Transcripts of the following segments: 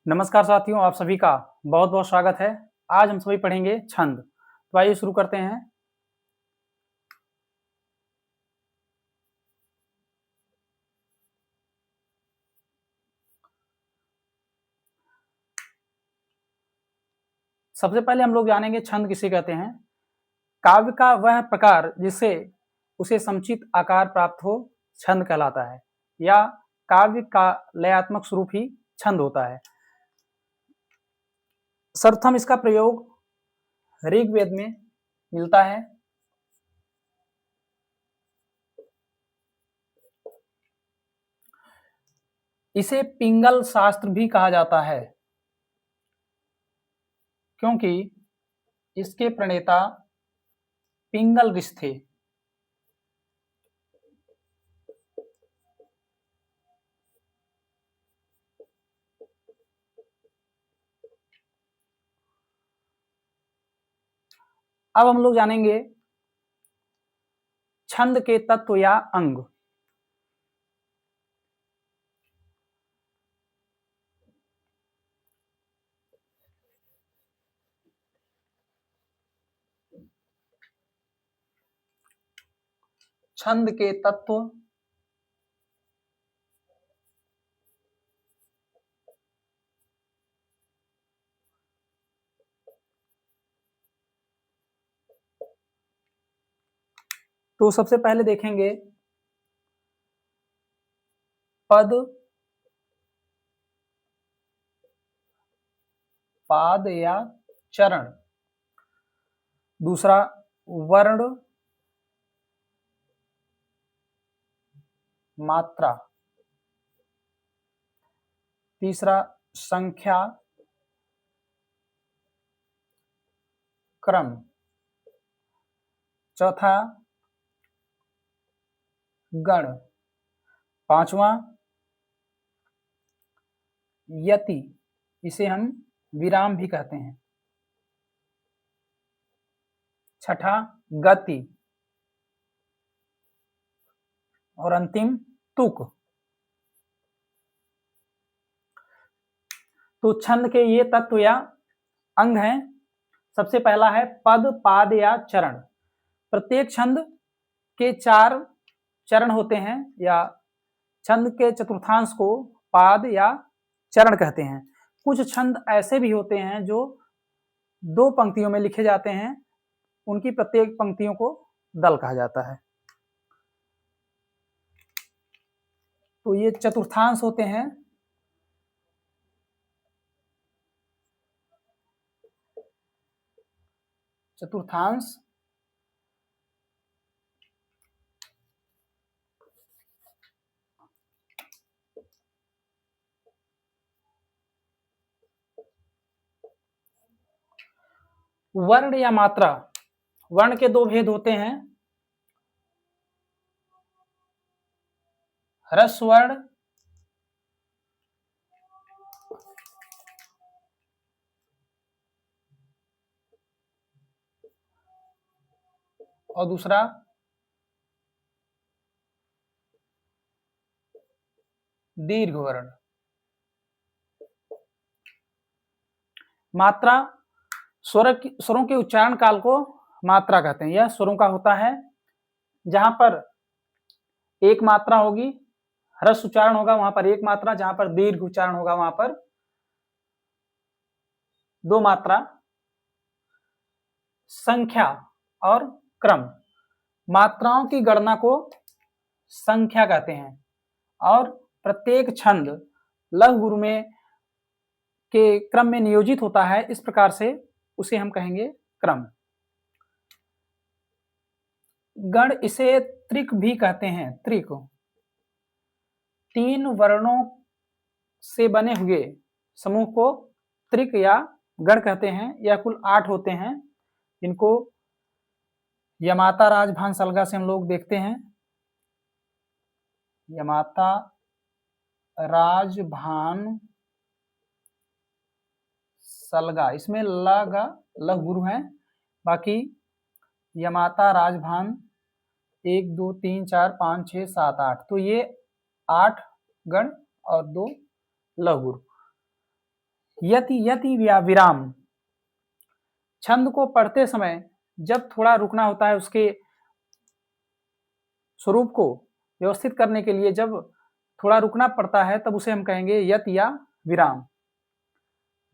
नमस्कार साथियों, आप सभी का बहुत बहुत स्वागत है। आज हम सभी पढ़ेंगे छंद। तो आइए शुरू करते हैं। सबसे पहले हम लोग जानेंगे छंद किसे कहते हैं। काव्य का वह प्रकार जिससे उसे समुचित आकार प्राप्त हो छंद कहलाता है, या काव्य का लयात्मक स्वरूप ही छंद होता है। सर्वप्रथम इसका प्रयोग ऋग्वेद में मिलता है। इसे पिंगल शास्त्र भी कहा जाता है, क्योंकि इसके प्रणेता पिंगल ऋषि थे। अब हम लोग जानेंगे छंद के तत्व या अंग। छंद के तत्व तो सबसे पहले देखेंगे पद, पाद या चरण। दूसरा वर्ण, मात्रा। तीसरा संख्या, क्रम। चौथा गण। पांचवा यति, इसे हम विराम भी कहते हैं। छठा गति और अंतिम तुक। तो छंद के ये तत्व या अंग हैं। सबसे पहला है पद, पाद या चरण। प्रत्येक छंद के 4 चरण होते हैं, या छंद के चतुर्थांश को पाद या चरण कहते हैं। कुछ छंद ऐसे भी होते हैं जो 2 पंक्तियों में लिखे जाते हैं, उनकी प्रत्येक पंक्तियों को दल कहा जाता है। तो ये चतुर्थांश होते हैं। चतुर्थांश वर्ण या मात्रा। वर्ण के 2 भेद होते हैं, ह्रस्व वर्ण और दूसरा दीर्घ वर्ण। मात्रा स्वरों के उच्चारण काल को मात्रा कहते हैं। यह स्वरों का होता है जहां पर एक मात्रा होगी, ह्रस्व उच्चारण होगा वहां पर एक मात्रा, जहां पर दीर्घ उच्चारण होगा वहां पर 2 मात्रा। संख्या और क्रम। मात्राओं की गणना को संख्या कहते हैं, और प्रत्येक छंद लघु गुरु में के क्रम में नियोजित होता है, इस प्रकार से उसे हम कहेंगे क्रम। गण, इसे त्रिक भी कहते हैं। त्रिक 3 वर्णों से बने हुए समूह को त्रिक या गण कहते हैं। यह कुल 8 होते हैं। इनको यमाता, राजभान, सलगा से हम लोग देखते हैं। यमाता, राजभान, सलगा, इसमें लगा लघु गुरु है। बाकी यमाता, राजभान 1 2 3 4 5 6 7 8, तो ये 8 गण और 2 लघु गुरु। यति यति या विराम। छंद को पढ़ते समय जब थोड़ा रुकना होता है, उसके स्वरूप को व्यवस्थित करने के लिए जब थोड़ा रुकना पड़ता है, तब उसे हम कहेंगे यत या विराम।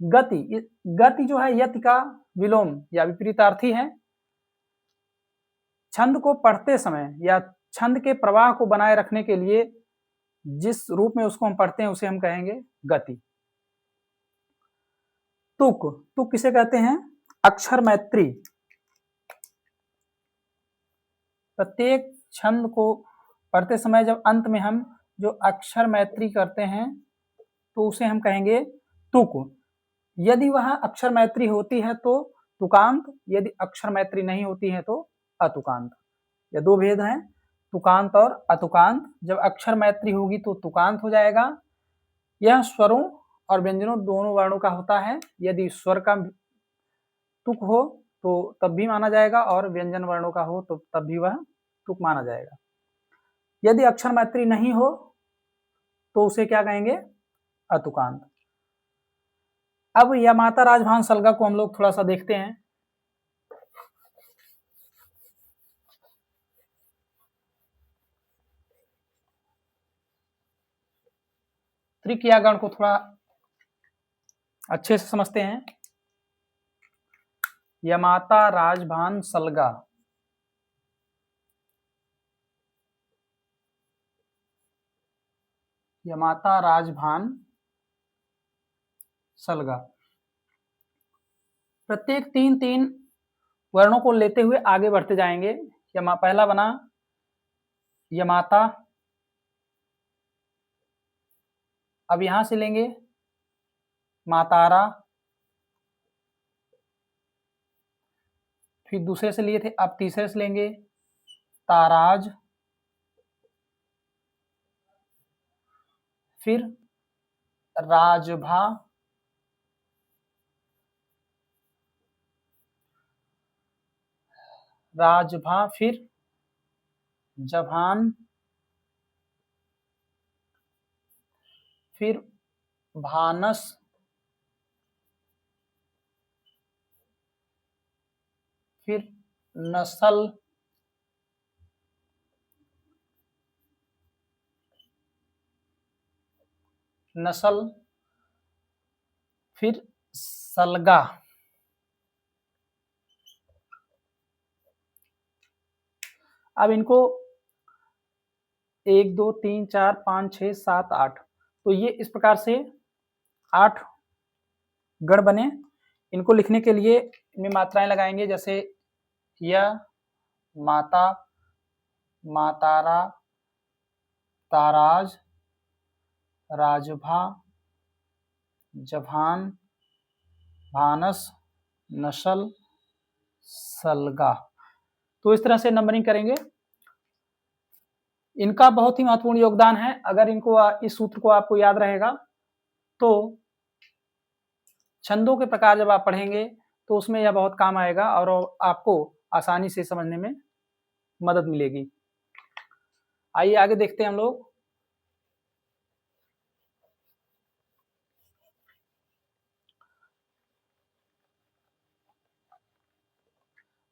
गति, गति जो है यति का विलोम या विपरीतार्थी है। छंद को पढ़ते समय या छंद के प्रवाह को बनाए रखने के लिए जिस रूप में उसको हम पढ़ते हैं, उसे हम कहेंगे गति। तुक, तुक किसे कहते हैं? अक्षर मैत्री। प्रत्येक छंद को पढ़ते समय जब अंत में हम जो अक्षर मैत्री करते हैं, तो उसे हम कहेंगे तुक। यदि वह अक्षर मैत्री होती है तो तुकांत, यदि अक्षर मैत्री नहीं होती है तो अतुकांत। ये दो भेद हैं, तुकांत और अतुकांत। जब अक्षर मैत्री होगी तो तुकांत हो जाएगा। यह स्वरों और व्यंजनों दोनों वर्णों का होता है। यदि स्वर का तुक हो तो तब भी माना जाएगा, और व्यंजन वर्णों का हो तो तब भी वह तुक माना जाएगा। यदि अक्षर मैत्री नहीं हो तो उसे क्या कहेंगे? अतुकांत। अब यमाता राजभान सलगा को हम लोग थोड़ा सा देखते हैं। त्रिक्रियागण को थोड़ा अच्छे से समझते हैं। यमाता राजभान सलगा, यमाता राजभान सलगा। प्रत्येक तीन तीन वर्णों को लेते हुए आगे बढ़ते जाएंगे। पहला बना यमाता, अब यहां से लेंगे मातारा, फिर दूसरे से लिए थे, अब तीसरे से लेंगे ताराज, फिर राजभा, राजभा, फिर जभान, फिर भानस, फिर नसल, नसल, फिर सलगा। अब इनको 1 2 3 4 5 6 7 8, तो ये इस प्रकार से 8 गण बने। इनको लिखने के लिए इनमें मात्राएं लगाएंगे, जैसे य, माता, मातारा, ताराज, राजभा, जभान, भानस, नशल, सलगा। तो इस तरह से नंबरिंग करेंगे। इनका बहुत ही महत्वपूर्ण योगदान है। अगर इनको इस सूत्र को आपको याद रहेगा तो छंदों के प्रकार जब आप पढ़ेंगे तो उसमें यह बहुत काम आएगा और आपको आसानी से समझने में मदद मिलेगी। आइए आगे देखते हैं हम लोग।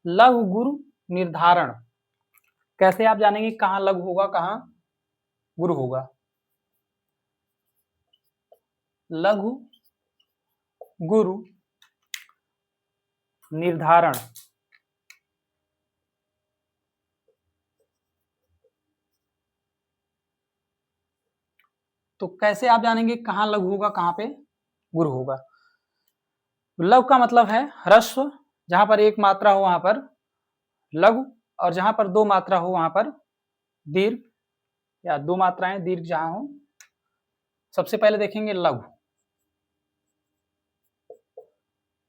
लघु गुरु निर्धारण। कैसे आप जानेंगे कहां लघु होगा कहां गुरु होगा? लघु गुरु निर्धारण। तो कैसे आप जानेंगे कहां लघु होगा कहां पे गुरु होगा? लघु का मतलब है ह्रस्व, जहां पर एक मात्रा हो वहां पर लघु, और जहां पर दो मात्रा हो वहां पर दीर्घ, या दो मात्राएं दीर्घ जहां हो। सबसे पहले देखेंगे लघु।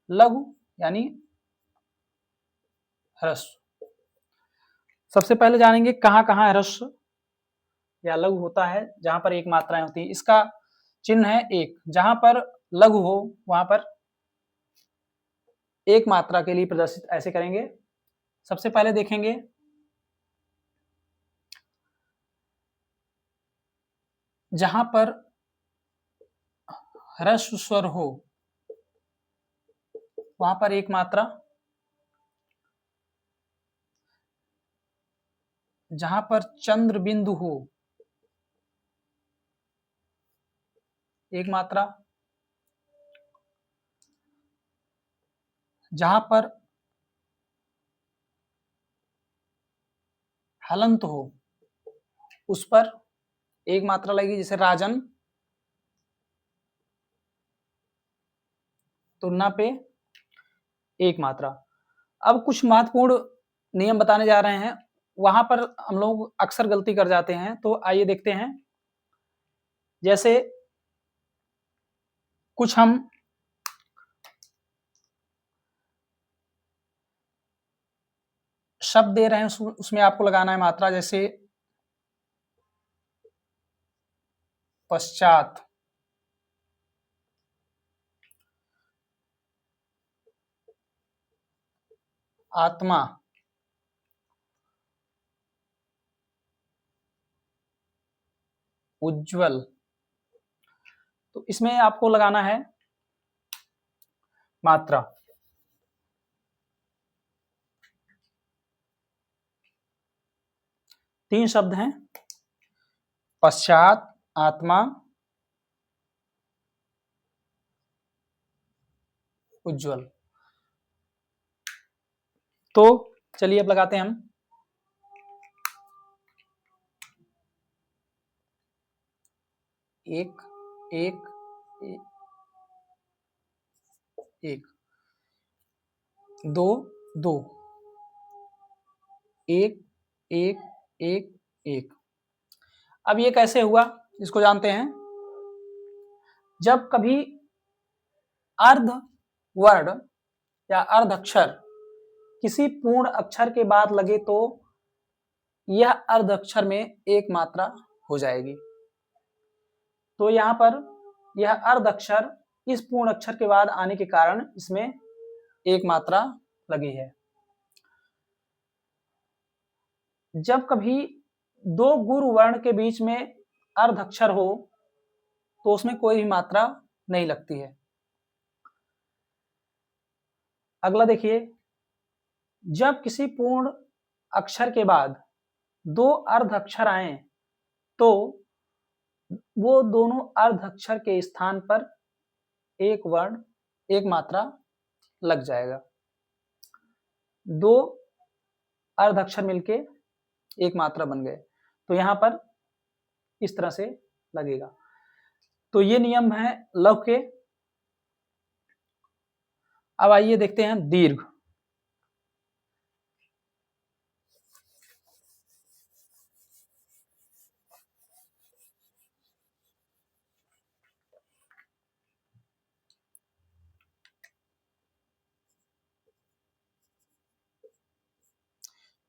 लघु यानी ह्रस्व। सबसे पहले जानेंगे कहां कहां ह्रस्व या लघु होता है, जहां पर एक मात्राएं होती है। इसका चिन्ह है एक। जहां पर लघु हो वहां पर एक मात्रा के लिए प्रदर्शित ऐसे करेंगे। सबसे पहले देखेंगे जहां पर ह्रस्व स्वर हो वहां पर एक मात्रा, जहां पर चंद्र बिंदु हो एक मात्रा, जहां पर हलंत हो उस पर एक मात्रा लगेगी, जैसे राजन, तुलना पे एक मात्रा। अब कुछ महत्वपूर्ण नियम बताने जा रहे हैं, वहां पर हम लोग अक्सर गलती कर जाते हैं, तो आइए देखते हैं। जैसे कुछ हम शब्द दे रहे हैं, उसमें आपको लगाना है मात्रा, जैसे पश्चात, आत्मा, उज्जवल, तो इसमें आपको लगाना है मात्रा। तीन शब्द हैं, पश्चात, आत्मा, उज्जवल। तो चलिए अब लगाते हैं हम। एक एक एक, एक दो दो, एक एक एक एक। अब ये कैसे हुआ इसको जानते हैं। जब कभी अर्ध वर्ण या अर्ध अक्षर किसी पूर्ण अक्षर के बाद लगे तो यह अर्ध अक्षर में एक मात्रा हो जाएगी। तो यहाँ पर यह अर्ध अक्षर इस पूर्ण अक्षर के बाद आने के कारण इसमें एक मात्रा लगी है। जब कभी दो गुरु वर्ण के बीच में अर्ध अक्षर हो तो उसमें कोई भी मात्रा नहीं लगती है। अगला देखिए, जब किसी पूर्ण अक्षर के बाद दो अर्ध अक्षर आए तो वो दोनों अर्ध अक्षर के स्थान पर एक वर्ण, एक मात्रा लग जाएगा। दो अर्ध अक्षर मिलके एक मात्रा बन गए, तो यहां पर इस तरह से लगेगा। तो ये नियम है लघु के। अब आइए देखते हैं दीर्घ।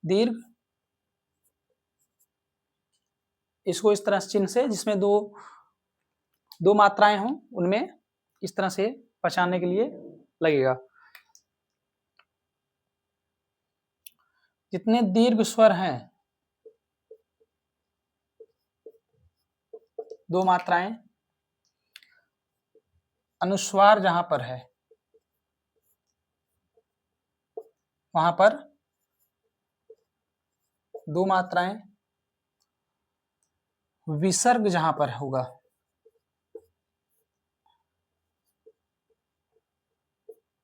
दीर्घ इसको इस तरह चिन्ह से, जिसमें दो मात्राएं हों, उनमें इस तरह से पहचानने के लिए लगेगा। जितने दीर्घ स्वर हैं, दो मात्राएं, अनुस्वार जहां पर है वहां पर दो मात्राएं, विसर्ग जहां पर होगा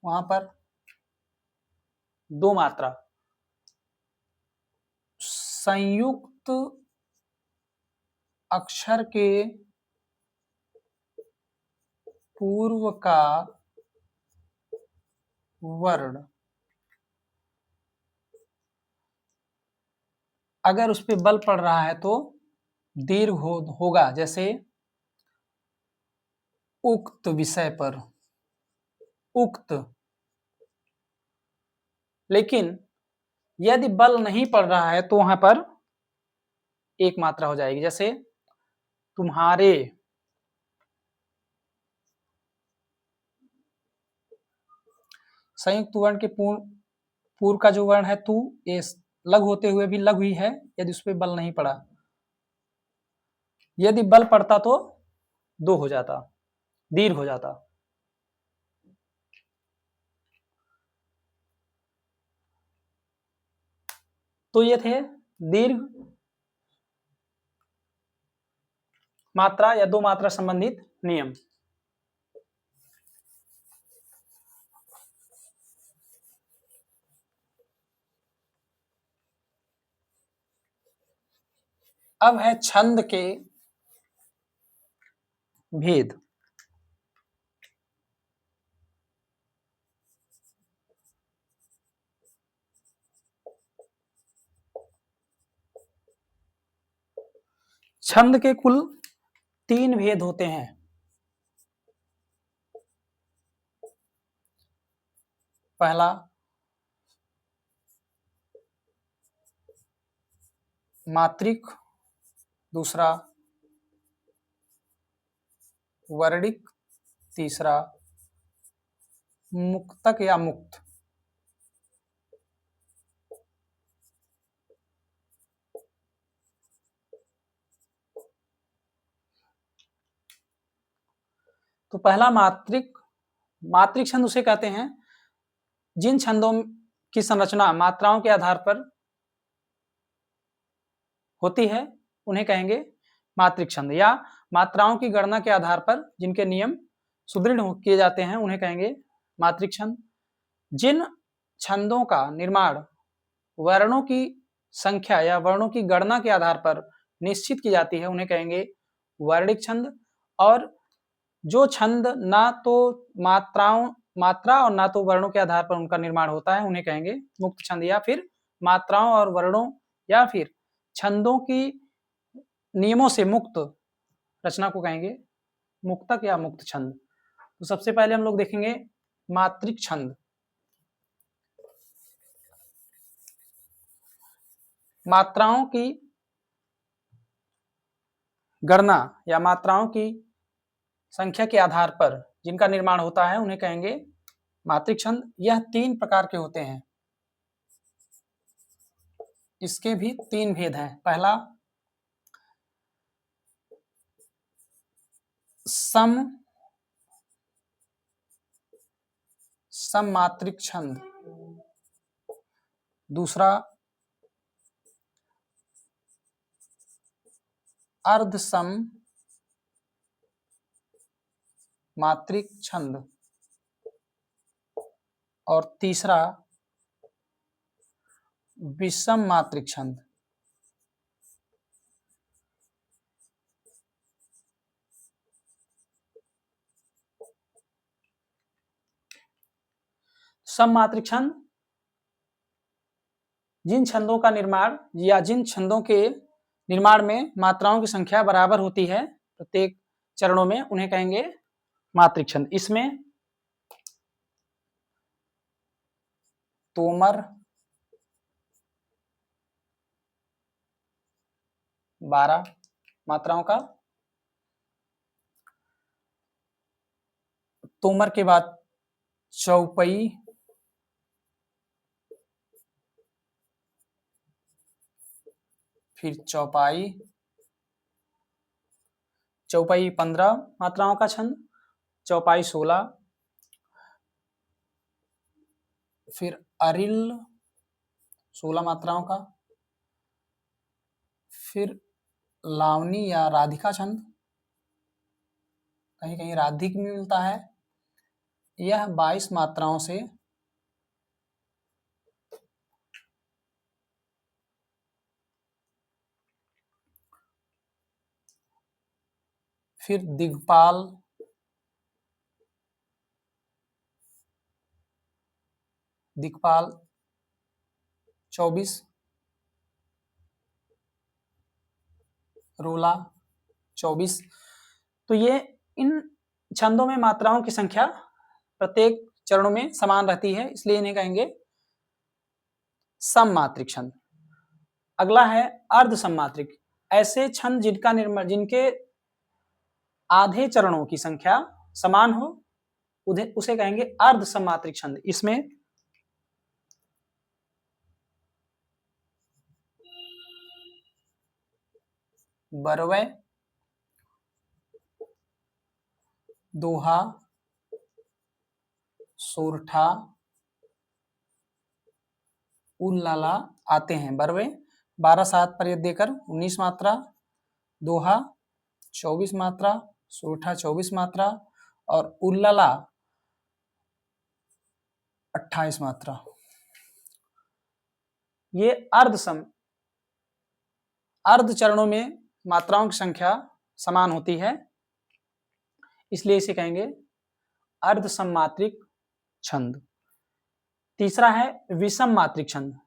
वहां पर दो मात्रा, संयुक्त अक्षर के पूर्व का वर्ण अगर उस पर बल पड़ रहा है तो दीर्घ होगा। जैसे उक्त विषय पर उक्त। लेकिन यदि बल नहीं पड़ रहा है तो वहां पर एक मात्रा हो जाएगी। जैसे तुम्हारे, संयुक्त वर्ण के पूर्व का जो वर्ण है तू, ये लघु होते हुए भी लघु ही है यदि उस पर बल नहीं पड़ा। यदि बल पड़ता तो दो हो जाता, दीर्घ हो जाता। तो ये थे दीर्घ मात्रा या दो मात्रा संबंधित नियम। अब है छंद के भेद। छंद के कुल 3 भेद होते हैं। पहला मात्रिक, दूसरा वर्णिक, तीसरा मुक्तक या मुक्त। तो पहला मात्रिक। मात्रिक छंद उसे कहते हैं जिन छंदों की संरचना मात्राओं के आधार पर होती है, उन्हें कहेंगे मात्रिक छंद, या मात्राओं की गणना के आधार पर जिनके नियम सुदृढ़ किए जाते हैं, उन्हें कहेंगे मात्रिक छंद। जिन छंदों का निर्माण वर्णों की संख्या या वर्णों की गणना के आधार पर निश्चित की जाती है, उन्हें कहेंगे वर्णिक छंद। और जो छंद ना तो मात्रा और ना तो वर्णों के आधार पर उनका निर्माण होता है, उन्हें कहेंगे मुक्त छंद, या फिर मात्राओं और वर्णों या फिर छंदों की नियमों से मुक्त रचना को कहेंगे मुक्तक या मुक्त छंद। तो सबसे पहले हम लोग देखेंगे मात्रिक छंद। मात्राओं की गणना या मात्राओं की संख्या के आधार पर जिनका निर्माण होता है, उन्हें कहेंगे मात्रिक छंद। यह 3 प्रकार के होते हैं। इसके भी 3 भेद हैं। पहला सममात्रिक छंद, दूसरा अर्धसम मात्रिक छंद, और तीसरा विषम मात्रिक छंद। सममात्रिक छंद जिन छंदों का निर्माण या जिन छंदों के निर्माण में मात्राओं की संख्या बराबर होती है प्रत्येक चरणों में, उन्हें कहेंगे मात्रिक छंद। इसमें तोमर, 12 मात्राओं का, तोमर के बाद चौपई, फिर चौपाई, चौपाई 15 मात्राओं का छंद, चौपाई 16, फिर अरिल 16 मात्राओं का, फिर लावनी या राधिका छंद, कहीं कहीं राधिक भी मिलता है, यह 22 मात्राओं से, फिर दिग्पाल, दिक्पाल 24, रोला 24। तो ये इन छंदों में मात्राओं की संख्या प्रत्येक चरणों में समान रहती है, इसलिए इन्हें कहेंगे सममात्रिक छंद। अगला है अर्धसममात्रिक। ऐसे छंद जिनका निर्माण जिनके आधे चरणों की संख्या समान हो, उसे कहेंगे अर्धसममात्रिक छंद। इसमें बरवै, दोहा, सोरठा, उल्लाला आते हैं। बरवे 12/7 पर यद देकर 19 मात्रा, दोहा 24 मात्रा, सोरठा 24 मात्रा और उल्लाला 28 मात्रा। ये अर्ध चरणों में मात्राओं की संख्या समान होती है, इसलिए इसे कहेंगे अर्ध सममात्रिक छंद। तीसरा है विषम मात्रिक छंद।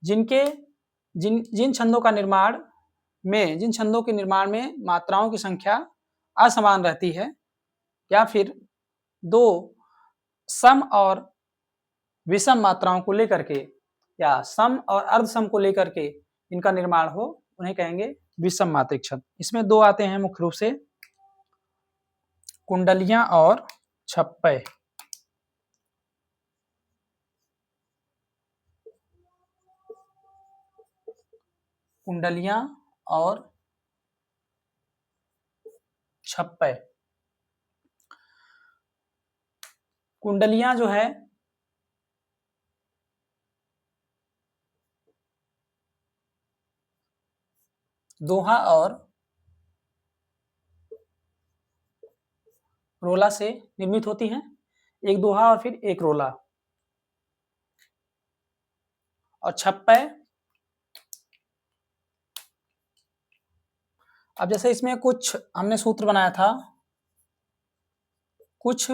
जिन छंदों के निर्माण में मात्राओं की संख्या असमान रहती है या फिर दो सम और विषम मात्राओं को लेकर के या सम और अर्धसम को लेकर के इनका निर्माण हो, उन्हें कहेंगे विषम मात्रिक छंद। इसमें दो आते हैं मुख्य रूप से, कुंडलियां और छप्पय। कुंडलियां और छप्पय। कुंडलियां जो है दोहा और रोला से निर्मित होती हैं, एक दोहा और फिर एक रोला। और छप्पय, अब जैसे इसमें कुछ हमने सूत्र बनाया था, कुछ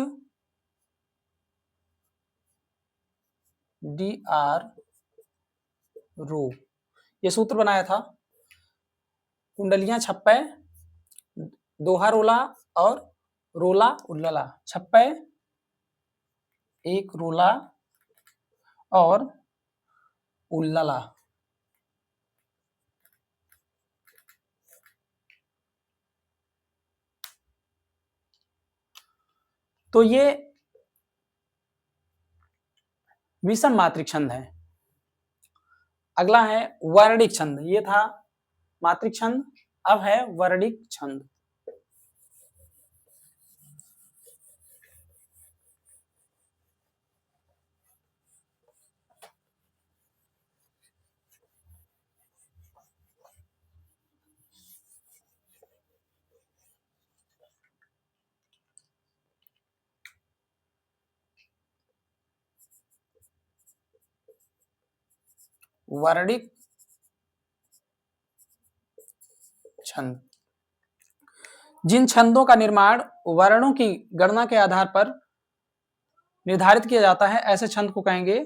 dr रो, ये सूत्र बनाया था। कुंडलियां छप्पय, दोहा रोला और रोला उल्लाला। छप्पय एक रोला और उल्लाला। तो ये विषम मात्रिक छंद है। अगला है वर्णिक छंद। ये था मात्रिक छंद, अब है वर्णिक छंद। वर्णिक छंद, जिन छंदों का निर्माण वर्णों की गणना के आधार पर निर्धारित किया जाता है, ऐसे छंद को कहेंगे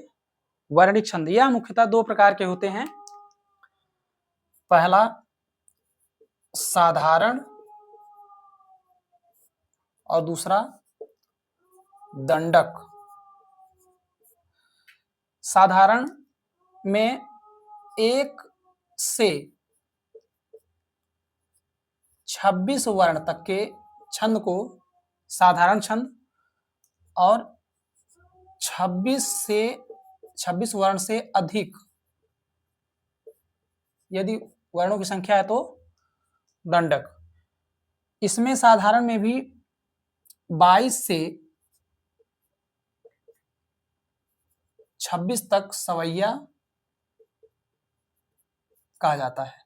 वर्णिक छंद। यह मुख्यतः दो प्रकार के होते हैं। पहला साधारण और दूसरा दंडक। साधारण में 1 से 26 वर्ण तक के छंद को साधारण छंद और 26 वर्ण से अधिक यदि वर्णों की संख्या है तो दंडक। इसमें साधारण में भी 22 से 26 तक सवैया कहा जाता है।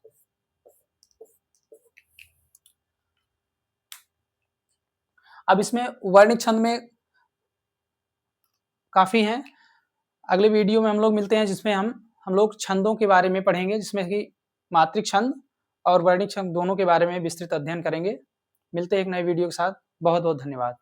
अब इसमें वर्णिक छंद में काफी हैं। अगले वीडियो में हम लोग मिलते हैं, जिसमें हम लोग छंदों के बारे में पढ़ेंगे, जिसमें कि मात्रिक छंद और वर्णिक छंद दोनों के बारे में विस्तृत अध्ययन करेंगे। मिलते हैं एक नए वीडियो के साथ। बहुत बहुत धन्यवाद।